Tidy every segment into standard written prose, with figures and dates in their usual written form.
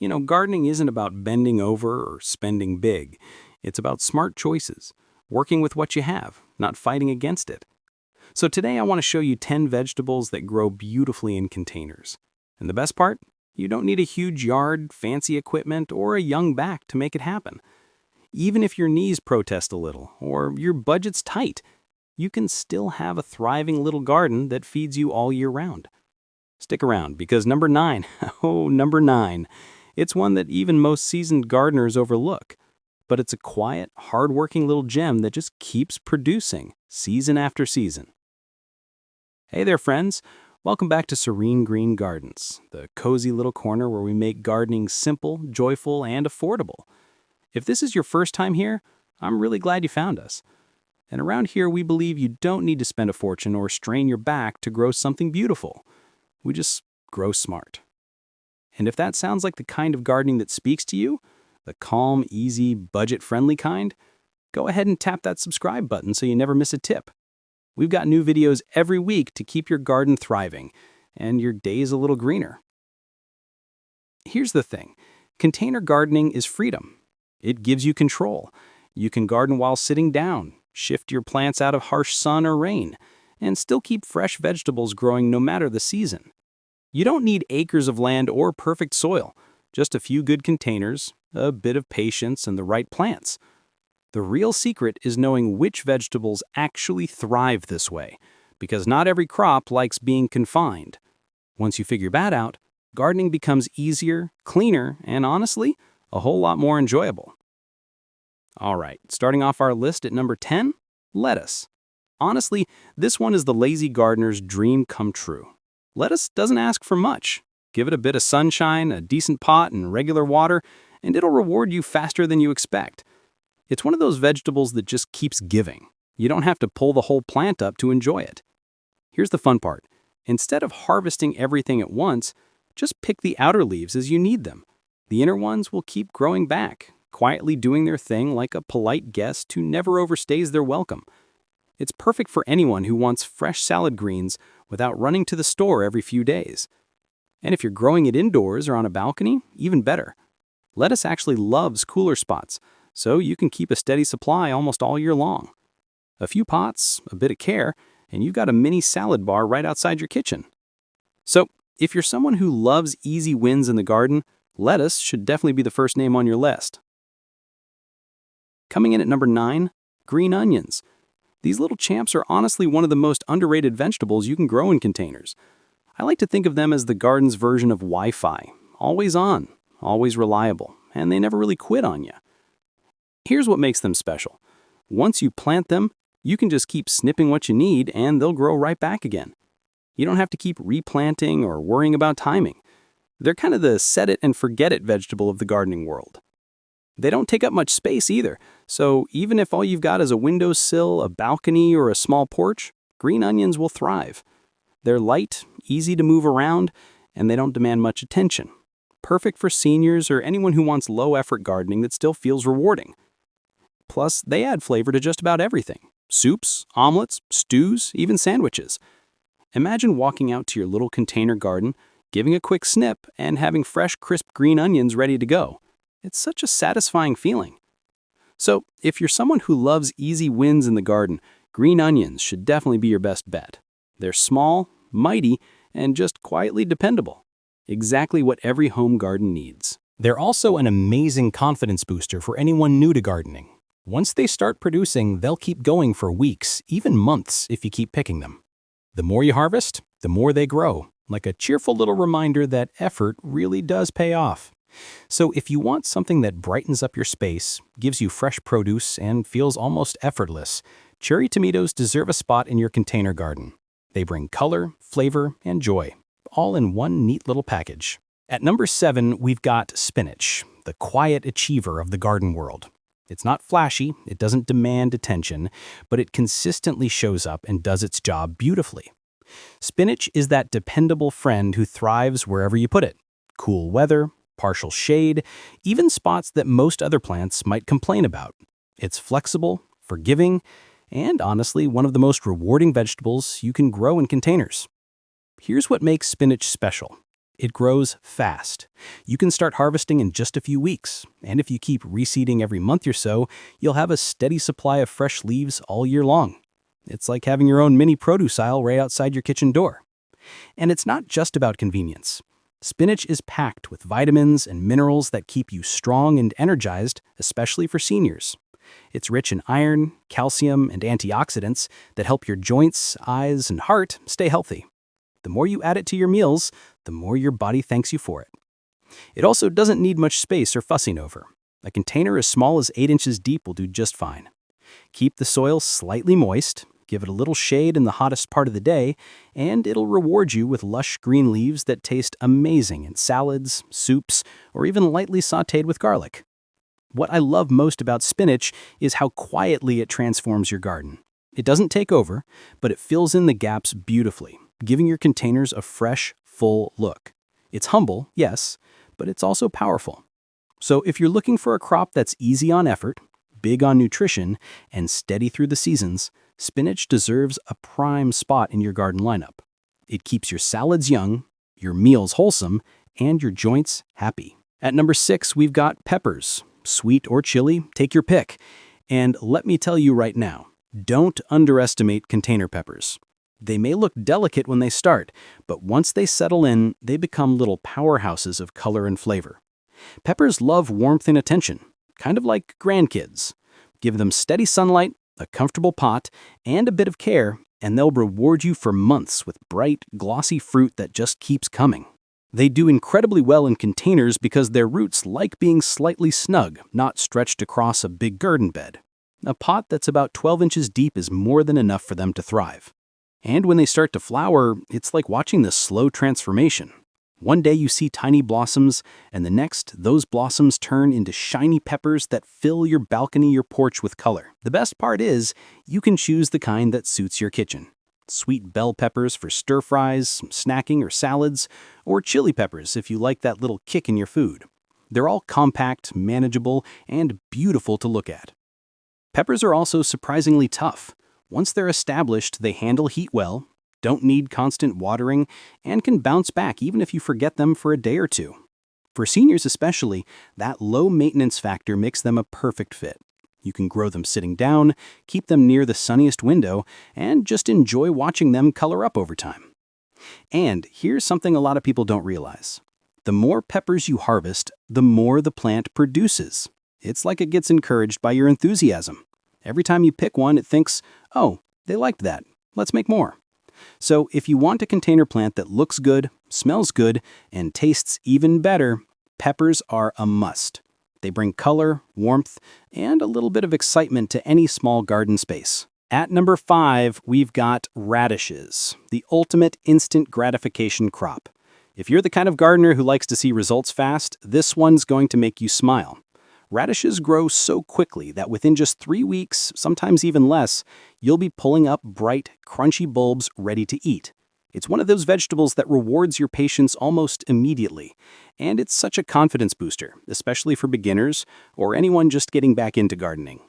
Gardening isn't about bending over or spending big. It's about smart choices, working with what you have, not fighting against it. So today I want to show you 10 vegetables that grow beautifully in containers. And the best part? You don't need a huge yard, fancy equipment, or a young back to make it happen. Even if your knees protest a little, or your budget's tight, you can still have a thriving little garden that feeds you all year round. Stick around, because number 9, number 9, it's one that even most seasoned gardeners overlook. But it's a quiet, hard-working little gem that just keeps producing, season after season. Hey there, friends. Welcome back to Serene Green Gardens, the cozy little corner where we make gardening simple, joyful, and affordable. If this is your first time here, I'm really glad you found us. And around here, we believe you don't need to spend a fortune or strain your back to grow something beautiful. We just grow smart. And if that sounds like the kind of gardening that speaks to you, the calm, easy, budget-friendly kind, go ahead and tap that subscribe button so you never miss a tip. We've got new videos every week to keep your garden thriving and your days a little greener. Here's the thing. Container gardening is freedom. It gives you control. You can garden while sitting down, shift your plants out of harsh sun or rain, and still keep fresh vegetables growing no matter the season. You don't need acres of land or perfect soil, just a few good containers, a bit of patience, and the right plants. The real secret is knowing which vegetables actually thrive this way, because not every crop likes being confined. Once you figure that out, gardening becomes easier, cleaner, and honestly, a whole lot more enjoyable. All right, starting off our list at number 10, lettuce. Honestly, this one is the lazy gardener's dream come true. Lettuce doesn't ask for much. Give it a bit of sunshine, a decent pot, and regular water, and it'll reward you faster than you expect. It's one of those vegetables that just keeps giving. You don't have to pull the whole plant up to enjoy it. Here's the fun part. Instead of harvesting everything at once, just pick the outer leaves as you need them. The inner ones will keep growing back, quietly doing their thing like a polite guest who never overstays their welcome. It's perfect for anyone who wants fresh salad greens without running to the store every few days. And if you're growing it indoors or on a balcony, even better. Lettuce actually loves cooler spots, so you can keep a steady supply almost all year long. A few pots, a bit of care, and you've got a mini salad bar right outside your kitchen. So, if you're someone who loves easy wins in the garden, lettuce should definitely be the first name on your list. Coming in at number 9, green onions. These little champs are honestly one of the most underrated vegetables you can grow in containers. I like to think of them as the garden's version of Wi-Fi. Always on, always reliable, and they never really quit on you. Here's what makes them special. Once you plant them, you can just keep snipping what you need and they'll grow right back again. You don't have to keep replanting or worrying about timing. They're kind of the set it and forget it vegetable of the gardening world. They don't take up much space either, so even if all you've got is a windowsill, a balcony, or a small porch, green onions will thrive. They're light, easy to move around, and they don't demand much attention. Perfect for seniors or anyone who wants low-effort gardening that still feels rewarding. Plus, they add flavor to just about everything. Soups, omelets, stews, even sandwiches. Imagine walking out to your little container garden, giving a quick snip, and having fresh, crisp green onions ready to go. It's such a satisfying feeling. So, if you're someone who loves easy wins in the garden, green onions should definitely be your best bet. They're small, mighty, and just quietly dependable. Exactly what every home garden needs. They're also an amazing confidence booster for anyone new to gardening. Once they start producing, they'll keep going for weeks, even months, if you keep picking them. The more you harvest, the more they grow, like a cheerful little reminder that effort really does pay off. So if you want something that brightens up your space, gives you fresh produce, and feels almost effortless, cherry tomatoes deserve a spot in your container garden. They bring color, flavor, and joy, all in one neat little package. At number 7, we've got spinach, the quiet achiever of the garden world. It's not flashy, it doesn't demand attention, but it consistently shows up and does its job beautifully. Spinach is that dependable friend who thrives wherever you put it. Cool weather, partial shade, even spots that most other plants might complain about. It's flexible, forgiving, and honestly, one of the most rewarding vegetables you can grow in containers. Here's what makes spinach special. It grows fast. You can start harvesting in just a few weeks, and if you keep reseeding every month or so, you'll have a steady supply of fresh leaves all year long. It's like having your own mini produce aisle right outside your kitchen door. And it's not just about convenience. Spinach is packed with vitamins and minerals that keep you strong and energized, especially for seniors. It's rich in iron, calcium, and antioxidants that help your joints, eyes, and heart stay healthy. The more you add it to your meals, the more your body thanks you for it. It also doesn't need much space or fussing over. A container as small as 8 inches deep will do just fine. Keep the soil slightly moist, give it a little shade in the hottest part of the day, and it'll reward you with lush green leaves that taste amazing in salads, soups, or even lightly sautéed with garlic. What I love most about spinach is how quietly it transforms your garden. It doesn't take over, but it fills in the gaps beautifully, giving your containers a fresh, full look. It's humble, yes, but it's also powerful. So if you're looking for a crop that's easy on effort, big on nutrition, and steady through the seasons, spinach deserves a prime spot in your garden lineup. It keeps your salads young, your meals wholesome, and your joints happy. At number 6, we've got peppers. Sweet or chili, take your pick. And let me tell you right now, don't underestimate container peppers. They may look delicate when they start, but once they settle in, they become little powerhouses of color and flavor. Peppers love warmth and attention, kind of like grandkids. Give them steady sunlight, a comfortable pot, and a bit of care, and they'll reward you for months with bright, glossy fruit that just keeps coming. They do incredibly well in containers because their roots like being slightly snug, not stretched across a big garden bed. A pot that's about 12 inches deep is more than enough for them to thrive. And when they start to flower, it's like watching this slow transformation. One day you see tiny blossoms, and the next, those blossoms turn into shiny peppers that fill your balcony or porch with color. The best part is, you can choose the kind that suits your kitchen. Sweet bell peppers for stir-fries, snacking, or salads, or chili peppers if you like that little kick in your food. They're all compact, manageable, and beautiful to look at. Peppers are also surprisingly tough. Once they're established, they handle heat well, don't need constant watering, and can bounce back even if you forget them for a day or two. For seniors especially, that low maintenance factor makes them a perfect fit. You can grow them sitting down, keep them near the sunniest window, and just enjoy watching them color up over time. And here's something a lot of people don't realize. The more peppers you harvest, the more the plant produces. It's like it gets encouraged by your enthusiasm. Every time you pick one, it thinks, oh, they liked that. Let's make more. So if you want a container plant that looks good, smells good, and tastes even better, peppers are a must. They bring color, warmth, and a little bit of excitement to any small garden space. At number 5, we've got radishes, the ultimate instant gratification crop. If you're the kind of gardener who likes to see results fast, this one's going to make you smile. Radishes grow so quickly that within just 3 weeks, sometimes even less, you'll be pulling up bright, crunchy bulbs ready to eat. It's one of those vegetables that rewards your patience almost immediately, and it's such a confidence booster, especially for beginners or anyone just getting back into gardening.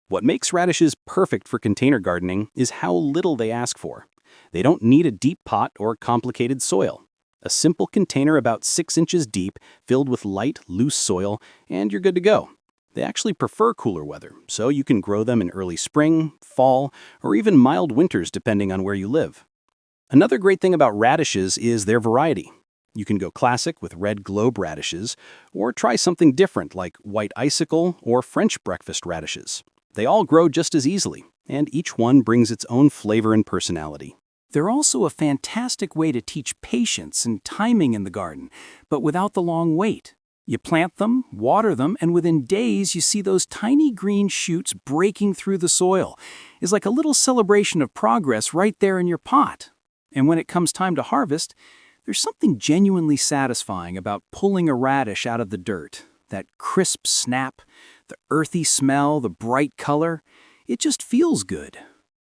What makes radishes perfect for container gardening is how little they ask for. They don't need a deep pot or complicated soil. A simple container about 6 inches deep, filled with light, loose soil, and you're good to go. They actually prefer cooler weather, so you can grow them in early spring, fall, or even mild winters depending on where you live. Another great thing about radishes is their variety. You can go classic with red globe radishes, or try something different like white icicle or French breakfast radishes. They all grow just as easily, and each one brings its own flavor and personality. They're also a fantastic way to teach patience and timing in the garden, but without the long wait. You plant them, water them, and within days you see those tiny green shoots breaking through the soil. It's like a little celebration of progress right there in your pot. And when it comes time to harvest, there's something genuinely satisfying about pulling a radish out of the dirt. That crisp snap, the earthy smell, the bright color, it just feels good.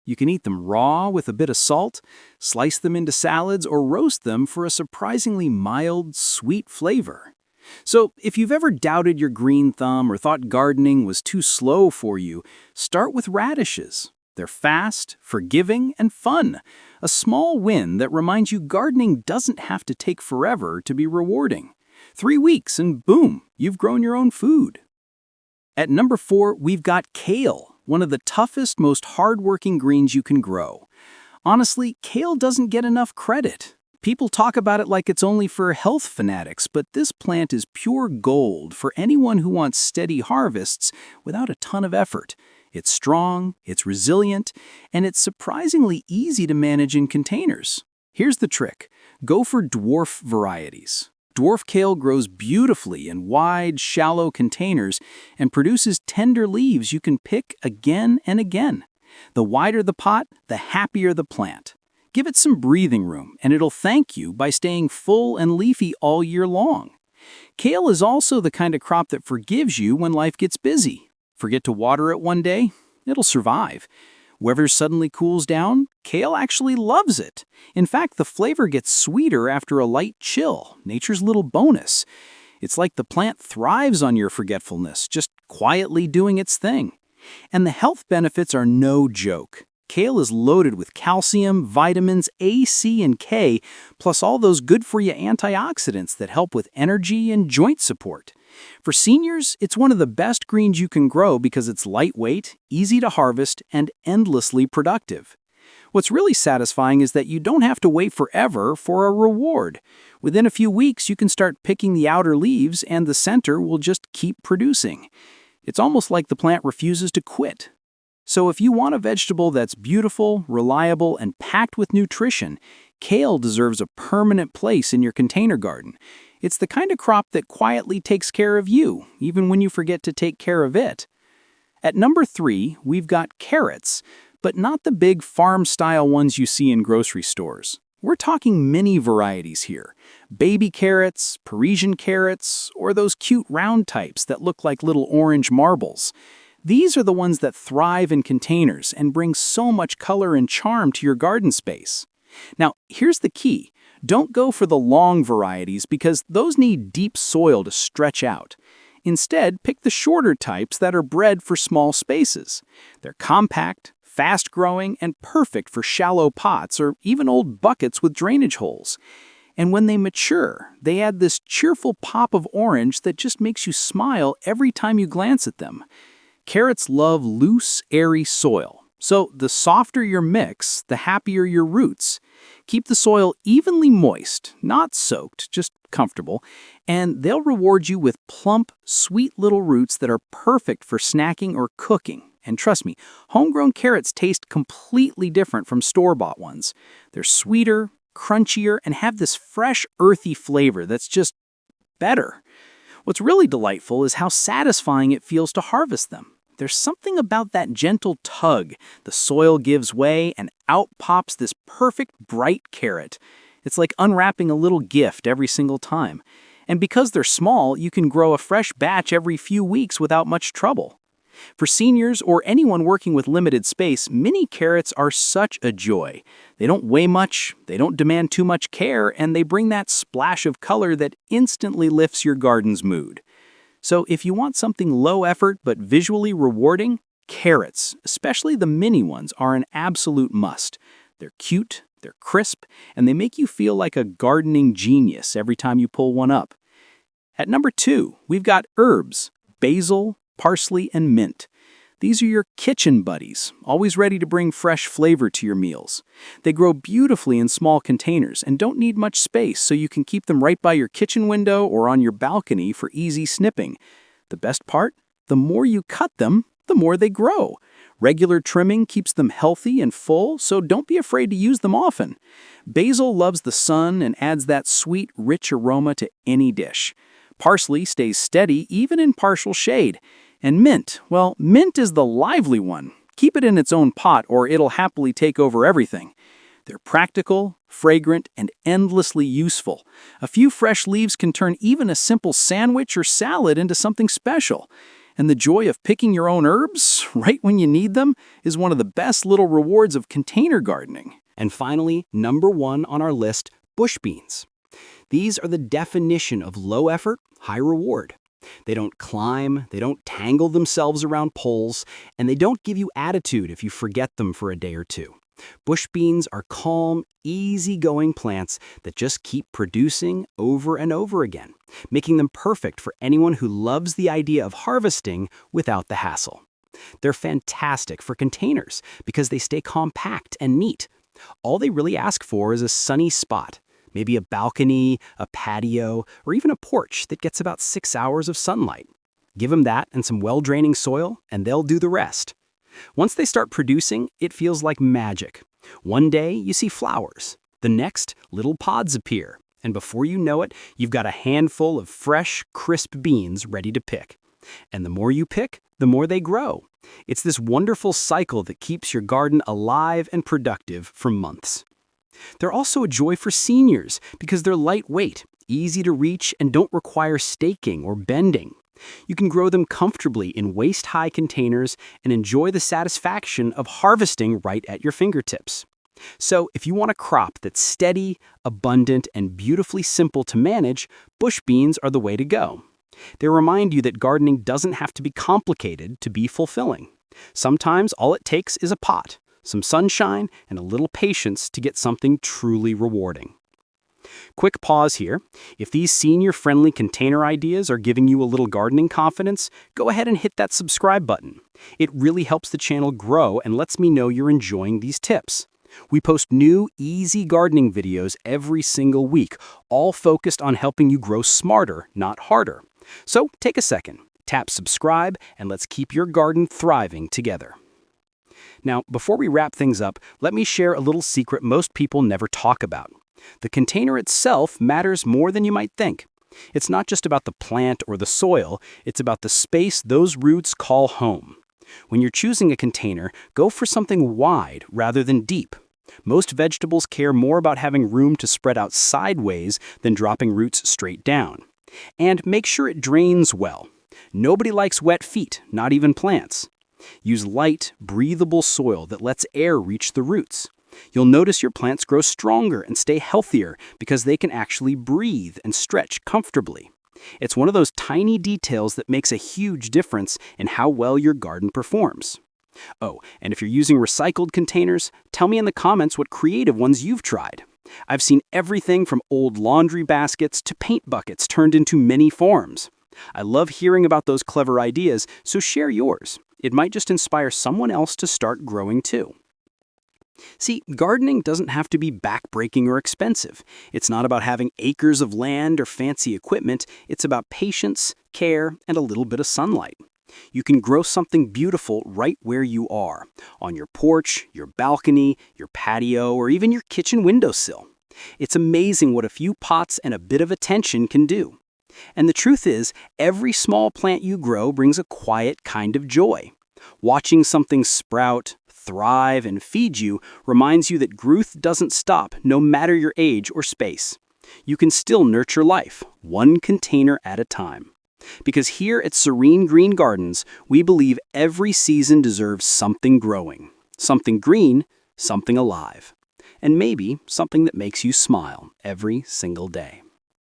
You can eat them raw with a bit of salt, slice them into salads, or roast them for a surprisingly mild, sweet flavor. So if you've ever doubted your green thumb or thought gardening was too slow for you, start with radishes. They're fast, forgiving, and fun. A small win that reminds you gardening doesn't have to take forever to be rewarding. 3 weeks and boom, you've grown your own food. At number 4, we've got kale, one of the toughest, most hardworking greens you can grow. Honestly, kale doesn't get enough credit. People talk about it like it's only for health fanatics, but this plant is pure gold for anyone who wants steady harvests without a ton of effort. It's strong, it's resilient, and it's surprisingly easy to manage in containers. Here's the trick. Go for dwarf varieties. Dwarf kale grows beautifully in wide, shallow containers and produces tender leaves you can pick again and again. The wider the pot, the happier the plant. Give it some breathing room, and it'll thank you by staying full and leafy all year long. Kale is also the kind of crop that forgives you when life gets busy. Forget to water it one day, it'll survive. Weather suddenly cools down, kale actually loves it. In fact, the flavor gets sweeter after a light chill, nature's little bonus. It's like the plant thrives on your forgetfulness, just quietly doing its thing. And the health benefits are no joke. Kale is loaded with calcium, vitamins A, C, and K, plus all those good-for-you antioxidants that help with energy and joint support. For seniors, it's one of the best greens you can grow because it's lightweight, easy to harvest, and endlessly productive. What's really satisfying is that you don't have to wait forever for a reward. Within a few weeks, you can start picking the outer leaves and the center will just keep producing. It's almost like the plant refuses to quit. So if you want a vegetable that's beautiful, reliable, and packed with nutrition, kale deserves a permanent place in your container garden. It's the kind of crop that quietly takes care of you, even when you forget to take care of it. At number 3, we've got carrots, but not the big farm-style ones you see in grocery stores. We're talking mini varieties here. Baby carrots, Parisian carrots, or those cute round types that look like little orange marbles. These are the ones that thrive in containers and bring so much color and charm to your garden space. Now, here's the key. Don't go for the long varieties because those need deep soil to stretch out. Instead, pick the shorter types that are bred for small spaces. They're compact, fast-growing, and perfect for shallow pots or even old buckets with drainage holes. And when they mature, they add this cheerful pop of orange that just makes you smile every time you glance at them. Carrots love loose, airy soil. So the softer your mix, the happier your roots. Keep the soil evenly moist, not soaked, just comfortable, and they'll reward you with plump, sweet little roots that are perfect for snacking or cooking. And trust me, homegrown carrots taste completely different from store-bought ones. They're sweeter, crunchier, and have this fresh, earthy flavor that's just better. What's really delightful is how satisfying it feels to harvest them. There's something about that gentle tug. The soil gives way, and out pops this perfect, bright carrot. It's like unwrapping a little gift every single time. And because they're small, you can grow a fresh batch every few weeks without much trouble. For seniors or anyone working with limited space, mini carrots are such a joy. They don't weigh much, they don't demand too much care, and they bring that splash of color that instantly lifts your garden's mood. So if you want something low effort but visually rewarding, carrots, especially the mini ones, are an absolute must. They're cute, they're crisp, and they make you feel like a gardening genius every time you pull one up. At number 2, we've got herbs, basil, parsley, and mint. These are your kitchen buddies, always ready to bring fresh flavor to your meals. They grow beautifully in small containers and don't need much space, so you can keep them right by your kitchen window or on your balcony for easy snipping. The best part? The more you cut them, the more they grow. Regular trimming keeps them healthy and full, so don't be afraid to use them often. Basil loves the sun and adds that sweet, rich aroma to any dish. Parsley stays steady even in partial shade. And mint, well, mint is the lively one. Keep it in its own pot or it'll happily take over everything. They're practical, fragrant, and endlessly useful. A few fresh leaves can turn even a simple sandwich or salad into something special. And the joy of picking your own herbs right when you need them is one of the best little rewards of container gardening. And finally, number 1 on our list, bush beans. These are the definition of low effort, high reward. They don't climb, they don't tangle themselves around poles, and they don't give you attitude if you forget them for a day or two. Bush beans are calm, easygoing plants that just keep producing over and over again, making them perfect for anyone who loves the idea of harvesting without the hassle. They're fantastic for containers because they stay compact and neat. All they really ask for is a sunny spot, maybe a balcony, a patio, or even a porch that gets about 6 hours of sunlight. Give them that and some well-draining soil, and they'll do the rest. Once they start producing, it feels like magic. One day, you see flowers. The next, little pods appear. And before you know it, you've got a handful of fresh, crisp beans ready to pick. And the more you pick, the more they grow. It's this wonderful cycle that keeps your garden alive and productive for months. They're also a joy for seniors because they're lightweight, easy to reach, and don't require staking or bending. You can grow them comfortably in waist-high containers and enjoy the satisfaction of harvesting right at your fingertips. So, if you want a crop that's steady, abundant, and beautifully simple to manage, bush beans are the way to go. They remind you that gardening doesn't have to be complicated to be fulfilling. Sometimes all it takes is a pot, some sunshine, and a little patience to get something truly rewarding. Quick pause here. If these senior-friendly container ideas are giving you a little gardening confidence, go ahead and hit that subscribe button. It really helps the channel grow and lets me know you're enjoying these tips. We post new, easy gardening videos every single week, all focused on helping you grow smarter, not harder. So take a second, tap subscribe, and let's keep your garden thriving together. Now, before we wrap things up, let me share a little secret most people never talk about. The container itself matters more than you might think. It's not just about the plant or the soil, it's about the space those roots call home. When you're choosing a container, go for something wide rather than deep. Most vegetables care more about having room to spread out sideways than dropping roots straight down. And make sure it drains well. Nobody likes wet feet, not even plants. Use light, breathable soil that lets air reach the roots. You'll notice your plants grow stronger and stay healthier because they can actually breathe and stretch comfortably. It's one of those tiny details that makes a huge difference in how well your garden performs. Oh, and if you're using recycled containers, tell me in the comments what creative ones you've tried. I've seen everything from old laundry baskets to paint buckets turned into many forms. I love hearing about those clever ideas, so share yours. It might just inspire someone else to start growing too. See, gardening doesn't have to be backbreaking or expensive. It's not about having acres of land or fancy equipment. It's about patience, care, and a little bit of sunlight. You can grow something beautiful right where you are, on your porch, your balcony, your patio, or even your kitchen windowsill. It's amazing what a few pots and a bit of attention can do. And the truth is, every small plant you grow brings a quiet kind of joy. Watching something sprout, thrive, and feed you reminds you that growth doesn't stop no matter your age or space. You can still nurture life, one container at a time. Because here at Serene Green Gardens, we believe every season deserves something growing, something green, something alive, and maybe something that makes you smile every single day.